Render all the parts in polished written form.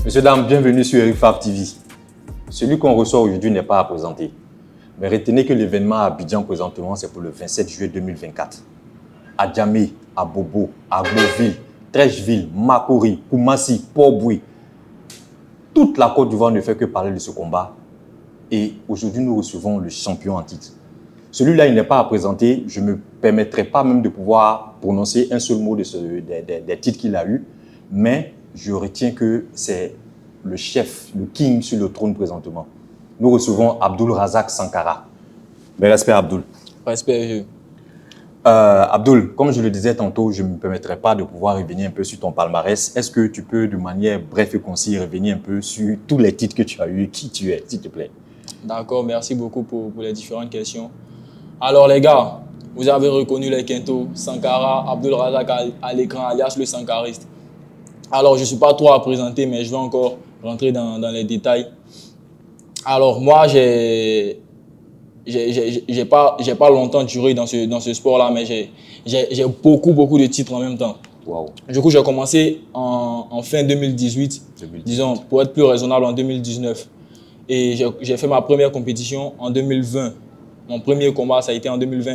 Messieurs, dames, bienvenue sur Eric Favre TV. Celui qu'on reçoit aujourd'hui n'est pas à présenter. Mais retenez que l'événement à Abidjan présentement, c'est pour le 27 juillet 2024. À Djamé, à Bobo, à Beauville, Trècheville, Makori, Koumassi, Port-Boué. Toute la Côte d'Ivoire ne fait que parler de ce combat. Et aujourd'hui, nous recevons le champion en titre. Celui-là, il n'est pas à présenter. Je ne me permettrai pas même de pouvoir prononcer un seul mot des titres qu'il a eu. Mais je retiens que c'est le chef, le king sur le trône présentement. Nous recevons Abdul Razak Sankara. Mes respects, Abdul. Respect. Abdul, comme je le disais tantôt, je ne me permettrai pas de pouvoir revenir un peu sur ton palmarès. Est-ce que tu peux, de manière brève et concise, revenir un peu sur tous les titres que tu as eus, qui tu es, s'il te plaît? D'accord, merci beaucoup pour les différentes questions. Alors les gars, vous avez reconnu les quintos, Sankara, Abdul Razak à l'écran, alias le Sankariste. Alors je ne suis pas trop à présenter, mais je vais encore rentrer dans les détails. Alors moi, j'ai pas longtemps duré dans ce sport-là, mais j'ai beaucoup de titres en même temps. Wow. Du coup, j'ai commencé en fin 2018, disons, pour être plus raisonnable, en 2019. Et j'ai fait ma première compétition en 2020. Mon premier combat, ça a été en 2020.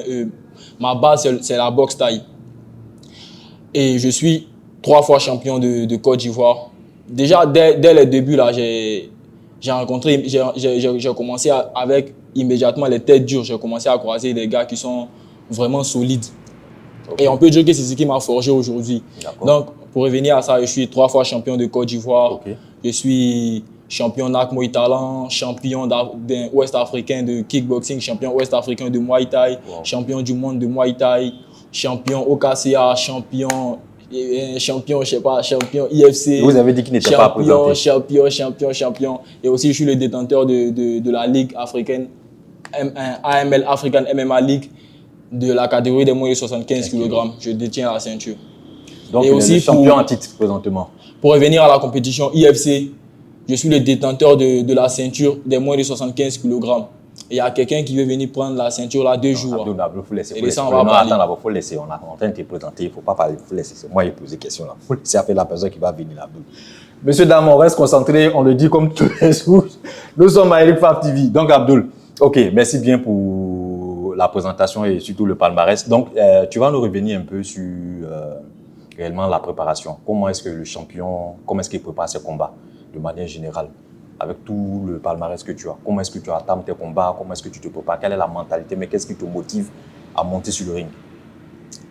Ma base, c'est la boxe thaï. Et je suis 3 fois champion de Côte d'Ivoire. Déjà, dès les débuts, là, j'ai commencé avec immédiatement les têtes dures. J'ai commencé à croiser des gars qui sont vraiment solides. Okay. Et on peut dire que c'est ce qui m'a forgé aujourd'hui. Donc, pour revenir à ça, je suis 3 fois champion de Côte d'Ivoire. Okay. Je suis champion NAC Muay Talent, champion d'un Ouest africain de kickboxing, champion Ouest africain de Muay Thai, champion du monde de Muay Thai, champion OKCA, champion je sais pas, champion IFC. Vous avez dit qu'il n'était pas présenté. Champion. Et aussi, je suis le détenteur de la Ligue africaine, AML, African MMA League, de la catégorie des moins de 75 kg. Je détiens la ceinture. Donc, et aussi, champion en titre présentement. Pour revenir à la compétition IFC, je suis le détenteur de la ceinture des moins de 75 kg. Et il y a quelqu'un qui veut venir prendre la ceinture là 2 jours. Abdul, il faut laisser. Et ça, on va parler. Attends, il faut laisser. On est en train de te présenter. Il ne faut pas parler. Il faut laisser. C'est moi qui ai posé la question là. Il faut laisser appeler la personne qui va venir là. Monsieur, dame, on reste concentré. On le dit comme tous les jours. Nous sommes à Eric Favre TV. Donc, Abdul, ok, merci bien pour la présentation et surtout le palmarès. Donc, tu vas nous revenir un peu sur réellement la préparation. Comment est-ce que le champion, comment est-ce qu'il prépare ses combats de manière générale? Avec tout le palmarès que tu as, comment est-ce que tu entames tes combats, comment est-ce que tu te prépares, quelle est la mentalité, mais qu'est-ce qui te motive à monter sur le ring?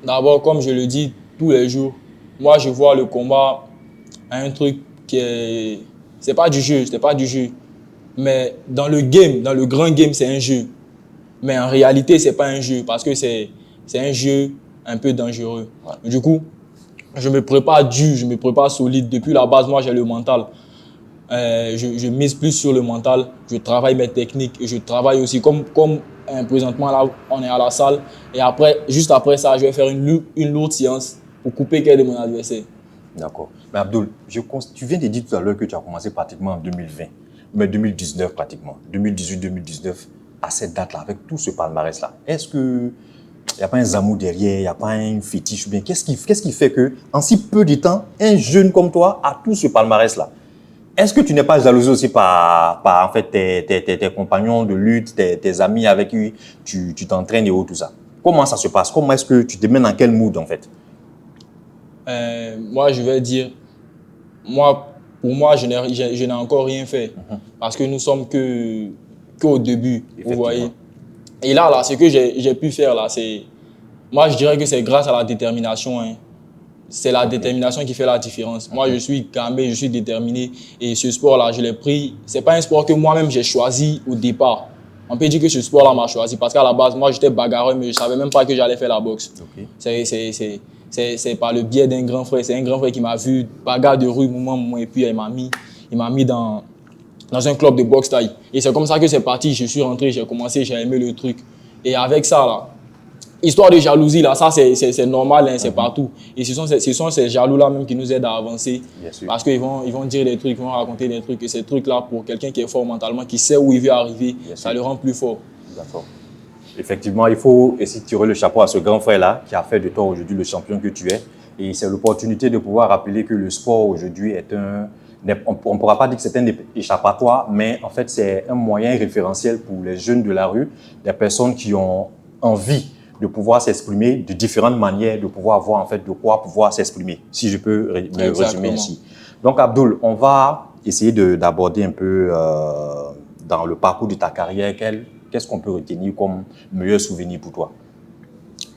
D'abord, comme je le dis tous les jours, moi je vois le combat un truc qui est... C'est pas du jeu, mais dans le game, dans le grand game, c'est un jeu. Mais en réalité, c'est pas un jeu parce que c'est un jeu un peu dangereux. Ouais. Du coup, je me prépare dur, je me prépare solide. Depuis la base, moi j'ai le mental. Je mise plus sur le mental, je travaille mes techniques et je travaille aussi comme présentement là on est à la salle et après, juste après ça, je vais faire une lourde séance pour couper quel de mon adversaire. D'accord. Mais Abdul, tu viens de dire tout à l'heure que tu as commencé pratiquement en 2020, mais 2019 pratiquement, 2018-2019, à cette date-là, avec tout ce palmarès-là, est-ce que il n'y a pas un zamou derrière, il n'y a pas un fétiche ou bien qu'est-ce qui fait que en si peu de temps, un jeune comme toi a tout ce palmarès-là? Est-ce que tu n'es pas jalousé aussi par en fait, tes compagnons de lutte, tes amis avec qui tu t'entraînes et tout ça? Comment ça se passe? Comment est-ce que tu te mets dans quel mood en fait? Moi, je vais dire, pour moi, je n'ai encore rien fait parce que nous sommes qu'au début, vous voyez. Et là, ce que j'ai pu faire, là, moi, je dirais que c'est grâce à la détermination. Hein. C'est la détermination qui fait la différence. Moi, je suis camé, je suis déterminé. Et ce sport-là, je l'ai pris. Ce n'est pas un sport que moi-même j'ai choisi au départ. On peut dire que ce sport-là m'a choisi parce qu'à la base, moi, j'étais bagarreur, mais je ne savais même pas que j'allais faire la boxe. C'est par le biais d'un grand frère. C'est un grand frère qui m'a vu bagarre de rue, moment, et puis il m'a mis dans un club de boxe thaï. Et c'est comme ça que c'est parti. Je suis rentré, j'ai commencé, j'ai aimé le truc. Et avec ça, là, histoire de jalousie, là, ça c'est normal, hein, c'est partout. Et ce sont ces jaloux-là même qui nous aident à avancer. Parce qu'ils vont dire des trucs, ils vont raconter des trucs. Et ces trucs-là, pour quelqu'un qui est fort mentalement, qui sait où il veut arriver, ça le rend plus fort. D'accord. Effectivement, il faut essayer de tirer le chapeau à ce grand frère-là qui a fait de toi aujourd'hui le champion que tu es. Et c'est l'opportunité de pouvoir rappeler que le sport aujourd'hui est on ne pourra pas dire que c'est un échappatoire, mais en fait, c'est un moyen référentiel pour les jeunes de la rue, des personnes qui ont envie de pouvoir s'exprimer de différentes manières, de pouvoir avoir en fait de quoi pouvoir s'exprimer, si je peux me résumer ainsi. Donc, Abdoul, on va essayer d'aborder un peu dans le parcours de ta carrière, qu'est-ce qu'on peut retenir comme meilleur souvenir pour toi?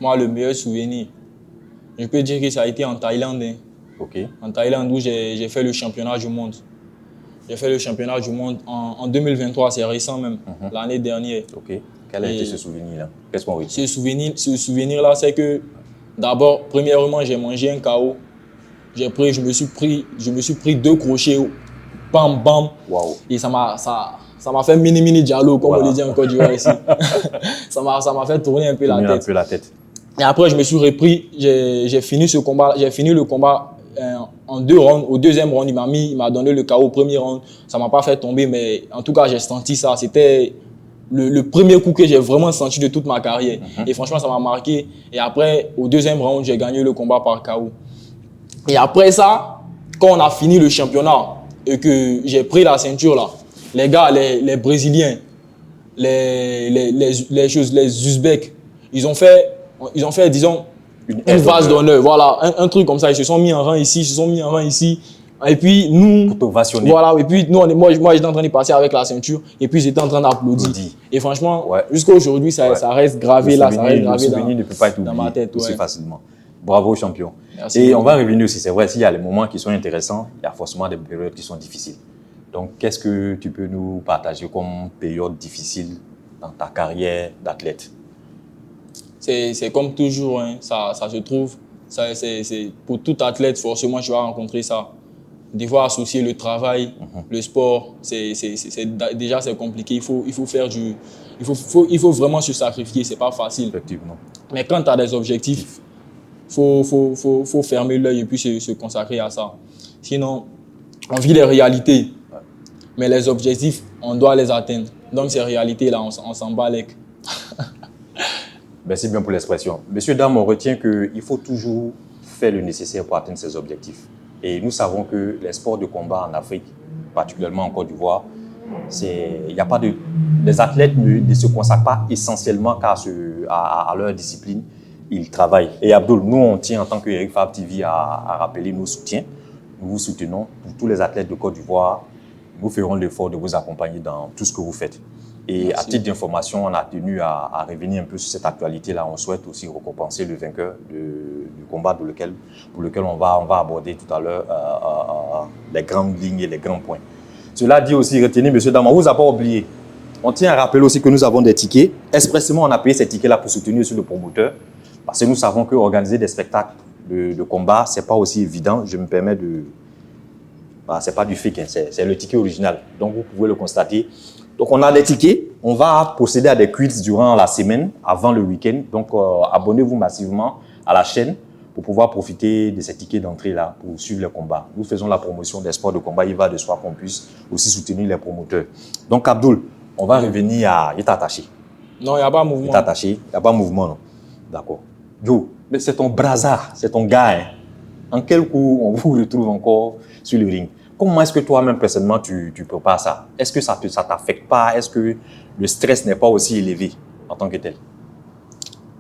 Moi, le meilleur souvenir, je peux dire que ça a été en Thaïlande. Hein. Ok. En Thaïlande, où j'ai fait le championnat du monde. J'ai fait le championnat du monde en 2023, c'est récent même, l'année dernière. Ok. Quel a été ce souvenir-là? Qu'est-ce qu'on retient? Ce souvenir-là, c'est que d'abord, premièrement, j'ai mangé un KO. Je me suis pris 2 crochets, bam, bam. Wow. Et ça m'a fait mini diallo, comme on le dit en Côte d'Ivoire ici. ça m'a fait tourner un peu la tête. Et après, je me suis repris, j'ai fini le combat en 2 rounds. Au deuxième round, il m'a donné le KO au premier round. Ça m'a pas fait tomber, mais en tout cas, j'ai senti ça. C'était le premier coup que j'ai vraiment senti de toute ma carrière. Et franchement, ça m'a marqué. Et après, au deuxième round, j'ai gagné le combat par KO. Et après ça, quand on a fini le championnat et que j'ai pris la ceinture là, les gars, les Brésiliens, les Uzbeks, ils ont fait, disons, une vase d'honneur. Voilà, un truc comme ça. Ils se sont mis en rang ici, Et puis, nous. Pour t'ovationner. Voilà, et puis, nous, moi, j'étais en train de passer avec la ceinture. Et puis, j'étais en train d'applaudir. Et franchement, jusqu'à aujourd'hui, ça reste gravé là. Le souvenir ne peut pas être oublié dans ma tête aussi facilement. Bravo, champion. Merci. Et on va revenir aussi. C'est vrai, s'il y a les moments qui sont intéressants, il y a forcément des périodes qui sont difficiles. Donc, qu'est-ce que tu peux nous partager comme période difficile dans ta carrière d'athlète? C'est comme toujours, hein, ça se trouve. Pour tout athlète, forcément, tu vas rencontrer ça. Des fois, associer le travail, le sport, déjà c'est compliqué. Il faut vraiment se sacrifier, c'est pas facile. Effectivement. Mais quand tu as des objectifs, faut fermer l'œil et puis se consacrer à ça. Sinon, on vit les réalités, mais les objectifs, on doit les atteindre. Donc ces réalités-là, on s'en bat les. Merci bien pour l'expression. Monsieur, dame, on retient qu'il faut toujours faire le nécessaire pour atteindre ses objectifs. Et nous savons que les sports de combat en Afrique, particulièrement en Côte d'Ivoire, les athlètes ne se consacrent pas essentiellement à leur discipline, ils travaillent. Et Abdoul, nous on tient en tant que Eric Favre TV à rappeler nos soutiens. Nous vous soutenons. Pour tous les athlètes de Côte d'Ivoire, nous ferons l'effort de vous accompagner dans tout ce que vous faites. Et à titre d'information, on a tenu à revenir un peu sur cette actualité-là. On souhaite aussi récompenser le vainqueur du combat pour lequel on va aborder tout à l'heure les grandes lignes et les grands points. Cela dit aussi, retenez, monsieur Dama, on ne vous a pas oublié. On tient à rappeler aussi que nous avons des tickets. Expressément, on a payé ces tickets-là pour soutenir aussi le promoteur. Parce que nous savons qu'organiser des spectacles de combat, ce n'est pas aussi évident. Je me permets de... ce n'est pas du fake, hein, c'est le ticket original. Donc, vous pouvez le constater. Donc, on a des tickets. On va procéder à des quiz durant la semaine, avant le week-end. Donc, abonnez-vous massivement à la chaîne pour pouvoir profiter de ces tickets d'entrée-là pour suivre les combats. Nous faisons la promotion des sports de combat. Il va de soi qu'on puisse aussi soutenir les promoteurs. Donc, Abdoul, on va revenir à... Il est attaché. Non, il n'y a pas de mouvement. Il est attaché. Il n'y a pas de mouvement, non. D'accord. Yo, mais c'est ton brazard, c'est ton gars. Hein. En quel coup on vous retrouve encore sur le ring? Comment est-ce que toi-même, personnellement, tu prépares ça? Est-ce que ça ne t'affecte pas? Est-ce que le stress n'est pas aussi élevé en tant que tel?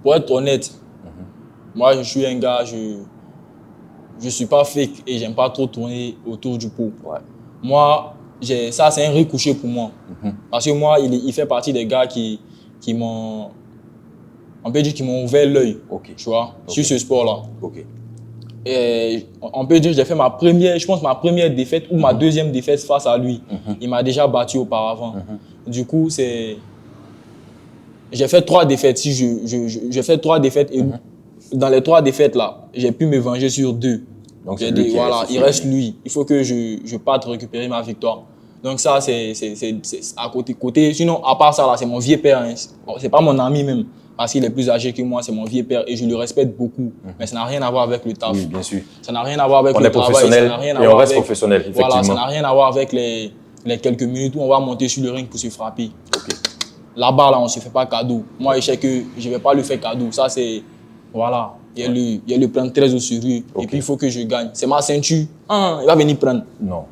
Pour être honnête, moi, je suis un gars, je ne suis pas fake et j'aime pas trop tourner autour du pot. Ouais. Moi, ça, c'est un recouché pour moi. Parce que moi, il fait partie des gars qui m'ont... On peut dire qu'ils m'ont ouvert l'œil, tu vois, sur ce sport-là. Et on peut dire que j'ai fait ma première défaite ou ma deuxième défaite face à lui. Il m'a déjà battu auparavant. Du coup, j'ai fait 3 défaites. J'ai fait 3 défaites et dans les 3 défaites-là, j'ai pu me venger sur 2. Donc, j'ai dit, voilà, il reste lui. Il faut que je parte récupérer ma victoire. Donc ça, c'est à côté. Sinon, à part ça, là, c'est mon vieux père. Hein. C'est pas mon ami même. Parce qu'il est plus âgé que moi, c'est mon vieux père et je le respecte beaucoup. Mais ça n'a rien à voir avec le taf. Oui, bien sûr. Ça n'a rien à voir avec le travail. On est professionnel et on reste professionnel, effectivement. Voilà, ça n'a rien à voir avec les quelques minutes où on va monter sur le ring pour se frapper. Là-bas, là, on ne se fait pas cadeau. Moi, je sais que je ne vais pas lui faire cadeau. Ça, c'est... Voilà. Il y a le plan 13 au sur lui. Et puis, il faut que je gagne. C'est ma ceinture. Il va venir prendre. Non.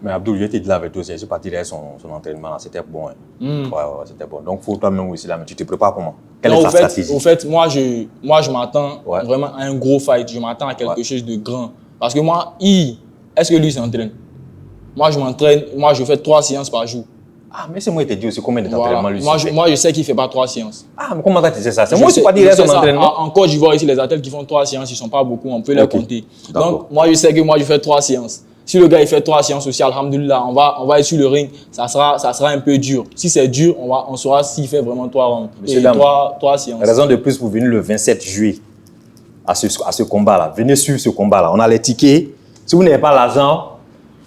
Mais Abdul, je t'ai dit là avec toi, je suis parti derrière son entraînement, là. C'était bon. Hein. Ouais, c'était bon. Donc, faut toi-même aussi, là, mais tu te prépares comment? Quelle est ta stratégie? Au fait, moi, je m'attends vraiment à un gros fight. Je m'attends à quelque chose de grand. Parce que moi, est-ce que lui s'entraîne? Moi, je m'entraîne, moi, je fais 3 séances par jour. Ah, mais c'est moi qui t'ai dit aussi combien d'entraînements lui moi, je sais qu'il ne fait pas 3 séances. Ah, mais comment tu sais ça? C'est moi qui suis pas derrière son entraînement. En Côte d'Ivoire, ici, les athlètes qui font 3 séances, ils ne sont pas beaucoup, on peut les compter. Donc, moi, je sais que moi, je fais 3 séances. Si le gars il fait 3 séances aussi, alhamdoulilah, on va être sur le ring, ça sera un peu dur. Si c'est dur, on saura s'il fait vraiment 3 rounds. Monsieur Dame, 3 séances. Raison de plus pour venir le 27 juillet à ce combat-là. Venez suivre ce combat-là. On a les tickets. Si vous n'avez pas l'argent,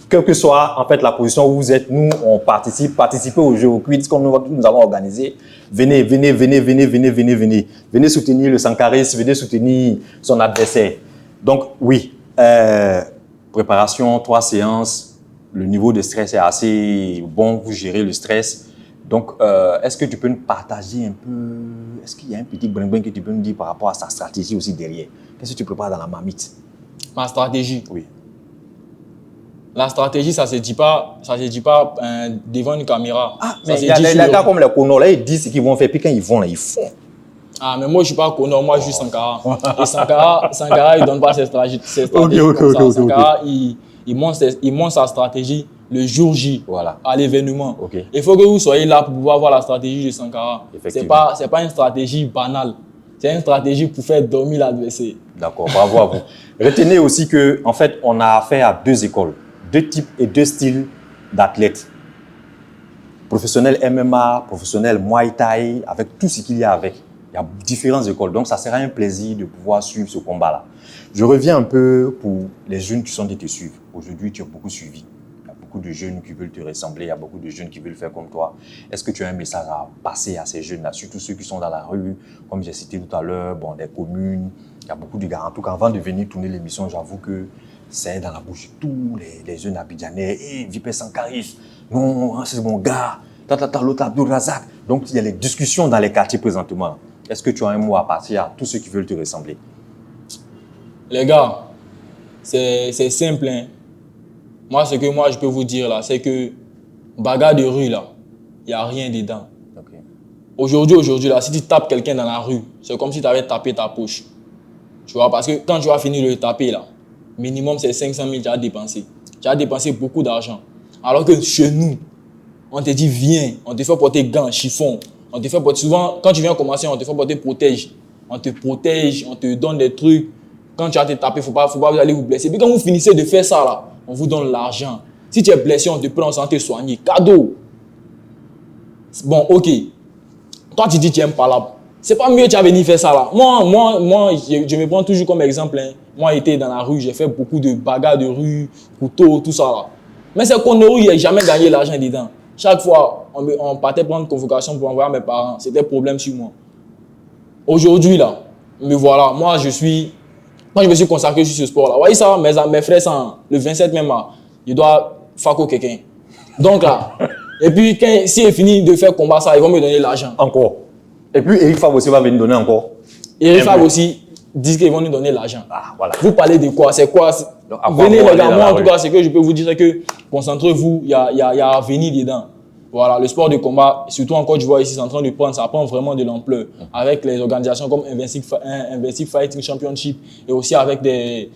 quelle que soit en fait la position où vous êtes, nous on participez au jeu, au quiz comme nous avons organisé. Venez. Venez soutenir le Sankaris, venez soutenir son adversaire. Donc oui, préparation, 3 séances, le niveau de stress est assez bon, vous gérez le stress. Donc, est-ce que tu peux nous partager un peu, est-ce qu'il y a un petit brin que tu peux nous dire par rapport à sa stratégie aussi derrière? Qu'est-ce que tu prépares dans la marmite? Ma stratégie? Oui. La stratégie, ça ne se dit pas devant une caméra. Ah, mais il y a des gars comme les Kono, là, ils disent ce qu'ils vont faire, puis quand ils vont, là, ils font. Ah, mais moi, je ne suis pas Kono, moi, je suis Sankara. Et Sankara, il ne donne pas ses stratégies. Ok. Sankara, il monte sa stratégie le jour J, à l'événement. Okay. Il faut que vous soyez là pour pouvoir voir la stratégie de Sankara. Ce n'est pas une stratégie banale. C'est une stratégie pour faire dormir l'adversaire. D'accord, bravo à vous. Retenez aussi qu'en fait, on a affaire à 2 écoles, 2 types et 2 styles d'athlètes. Professionnel MMA, professionnel Muay Thai, avec tout ce qu'il y a avec. Il y a différentes écoles, donc ça sera un plaisir de pouvoir suivre ce combat-là. Je reviens un peu pour les jeunes qui sont te suivre. Aujourd'hui, tu as beaucoup suivi. Il y a beaucoup de jeunes qui veulent te ressembler, il y a beaucoup de jeunes qui veulent faire comme toi. Est-ce que tu as un message à passer à ces jeunes-là, surtout ceux qui sont dans la rue, comme j'ai cité tout à l'heure, bon, des communes, il y a beaucoup de gars. En tout cas, avant de venir tourner l'émission, j'avoue que c'est dans la bouche de tous les jeunes abidjanais. Hey, Vipé Sankaris, non, c'est mon gars, l'autre Abdul Razak. Donc, il y a les discussions dans les quartiers présentement. Est-ce que tu as un mot à passer à tous ceux qui veulent te ressembler? Les gars, c'est simple. Hein. Moi, ce que je peux vous dire là, c'est que bagarre de rue là, il n'y a rien dedans. Okay. Aujourd'hui là, si tu tapes quelqu'un dans la rue, c'est comme si tu avais tapé ta poche. Tu vois, parce que quand tu vas finir de le taper là, minimum c'est 500 000 que tu as dépensé. Tu as dépensé beaucoup d'argent. Alors que chez nous, on te dit viens, on te fait porter gants, chiffon. On te fait porter, souvent, quand tu viens commencer, on te fait porter protège. On te protège, on te donne des trucs. Quand tu as été tapé, il ne faut pas aller vous blesser. Puis quand vous finissez de faire ça, là, on vous donne l'argent. Si tu es blessé, on te prend, on te soigner. Cadeau. Bon, ok. Toi, tu dis que tu n'aimes pas là. C'est pas mieux que tu as venu faire ça là. Moi, je me prends toujours comme exemple. Hein. Moi, j'étais dans la rue, j'ai fait beaucoup de bagarres de rue, couteaux, tout ça là. Mais c'est qu'on ne j'ai jamais gagné l'argent dedans. Chaque fois, on partait prendre convocation pour envoyer à mes parents. C'était problème sur moi. Aujourd'hui, là, me voilà. Moi, je me suis consacré sur ce sport-là. Vous voyez ça, mes frères, le 27 même, là, je dois faire quelqu'un. Donc là, et puis, si il finit de faire combat, ça, ils vont me donner l'argent. Encore. Et puis, Eric Fab aussi va venir donner encore. Eric Fab aussi dit qu'ils vont nous donner l'argent. Ah, voilà. Vous parlez de quoi? C'est quoi? Donc, venez les gars, moi en tout cas, ce que je peux vous dire, c'est que concentrez-vous, il y a à venir dedans. Voilà, le sport de combat, surtout en Côte d'Ivoire ici, c'est en train de prendre, ça prend vraiment de l'ampleur. Avec les organisations comme Invincible Fighting Championship et aussi avec des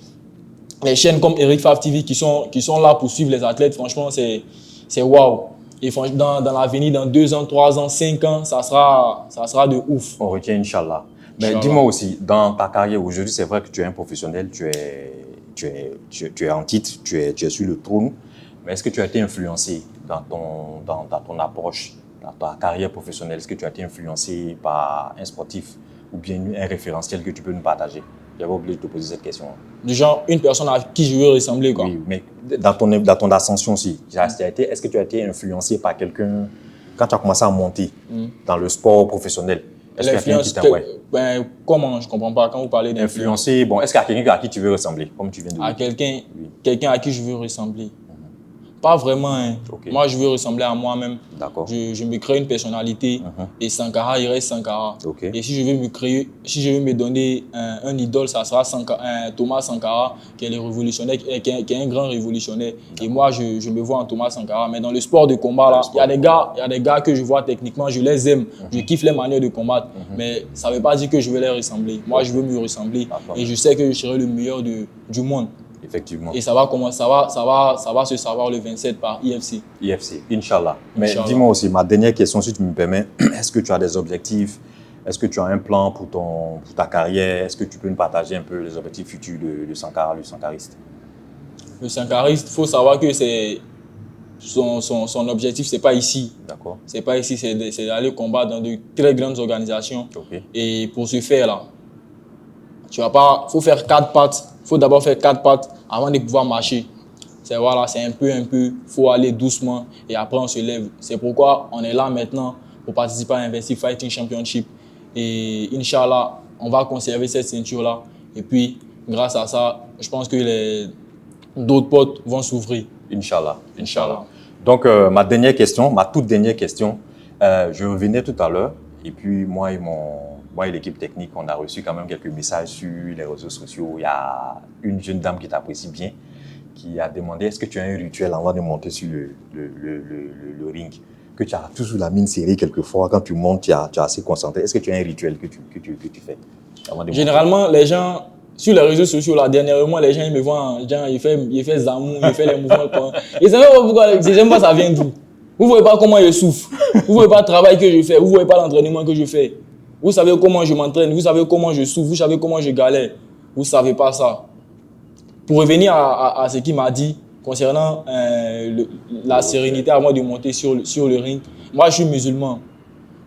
chaînes comme Eric Fab TV qui sont là pour suivre les athlètes. Franchement, c'est waouh. Et dans l'avenir, dans 2 ans, 3 ans, 5 ans, ça sera de ouf. On retient, Inch'Allah. Mais dis-moi aussi, dans ta carrière aujourd'hui, c'est vrai que tu es un professionnel, tu es en titre, tu es sur le trône. Mais est-ce que tu as été influencé dans ton approche, dans ta carrière professionnelle? Est-ce que tu as été influencé par un sportif ou bien un référentiel que tu peux nous partager? J'avais oublié de te poser cette question. Du genre, une personne à qui je veux ressembler, quoi. Oui, mais dans ton ascension aussi, est-ce que tu as été influencé par quelqu'un quand tu as commencé à monter dans le sport professionnel? Est-ce qu'il y a quelqu'un qui t'a comment? Je ne comprends pas quand vous parlez d'influence. Influencé, bon, est-ce qu'il y a quelqu'un à qui tu veux ressembler, comme tu viens de dire? Quelqu'un à qui je veux ressembler. Pas vraiment. Hein. Ok. Moi, je veux ressembler à moi-même. D'accord. Je me crée une personnalité et Sankara, il reste Sankara. Ok. Et si je veux me donner un idole, ça sera Thomas Sankara, qui est le révolutionnaire, qui est un grand révolutionnaire. Et moi, je me vois en Thomas Sankara. Mais dans le sport de combat, là, il y a des gars que je vois techniquement, je les aime, je kiffe les manières de combattre. Mais ça ne veut pas dire que je vais les ressembler. Moi, je veux me ressembler. Et je sais que je serai le meilleur du monde. Effectivement. Et ça va se savoir le 27 par IFC. IFC, Inch'Allah. Mais dis-moi aussi, ma dernière question, si tu me permets, est-ce que tu as des objectifs? Est-ce que tu as un plan pour ta carrière? Est-ce que tu peux nous partager un peu les objectifs futurs de Sankara, le sankariste? Le sankariste, il faut savoir que son objectif, ce n'est pas ici. D'accord. C'est pas ici, c'est d'aller combattre dans de très grandes organisations. Ok. Et pour ce faire, là, faut faire 4 pattes. Il faut d'abord faire 4 pattes avant de pouvoir marcher. C'est un peu, faut aller doucement et après on se lève. C'est pourquoi on est là maintenant pour participer à Invicti Fighting Championship. Et Inch'Allah, on va conserver cette ceinture-là. Et puis, grâce à ça, je pense que d'autres portes vont s'ouvrir. Inch'Allah. Inch'Allah. Donc, ma toute dernière question, je revenais tout à l'heure et puis moi et l'équipe technique, on a reçu quand même quelques messages sur les réseaux sociaux. Il y a une jeune dame qui t'apprécie bien, qui a demandé est-ce que tu as un rituel avant de monter sur le ring, que tu as toujours la mine serrée quelquefois, quand tu montes, tu es assez concentré. Est-ce que tu as un rituel que tu fais avant de Généralement, les gens, sur les réseaux sociaux, là, dernièrement, les gens ils me voient, genre, il fait Zamou, il fait les mouvements. Ils ne savent pas pourquoi, j'aime pas ça vient d'où. Vous ne voyez pas comment je souffre, vous ne voyez pas le travail que je fais, vous ne voyez pas l'entraînement que je fais. Vous savez comment je m'entraîne, vous savez comment je souffre, vous savez comment je galère. Vous ne savez pas ça. Pour revenir à ce qu'il m'a dit concernant la sérénité avant de monter sur le ring, moi je suis musulman.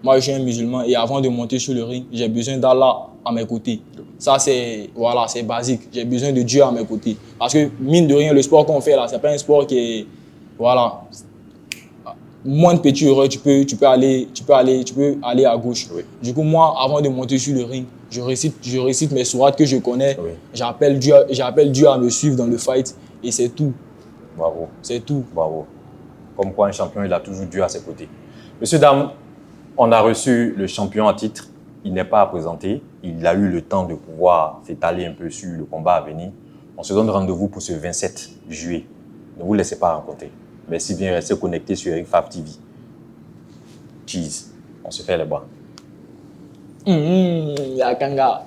Moi je suis un musulman et avant de monter sur le ring, j'ai besoin d'Allah à mes côtés. Ça c'est basique. J'ai besoin de Dieu à mes côtés. Parce que mine de rien, le sport qu'on fait là, c'est pas un sport qui est moins de petits erreurs, tu peux aller à gauche. Oui. Du coup, moi, avant de monter sur le ring, je récite mes sourates que je connais. Oui. J'appelle Dieu à me suivre dans le fight et c'est tout. Bravo. C'est tout. Bravo. Comme quoi un champion, il a toujours Dieu à ses côtés. Monsieur, dame, on a reçu le champion à titre. Il n'est pas à présenter. Il a eu le temps de pouvoir s'étaler un peu sur le combat à venir. On se donne rendez-vous pour ce 27 juillet. Ne vous laissez pas rencontrer. Merci bien, restez connectés sur Eric Favre TV. Cheese. On se fait les bras. La kanga.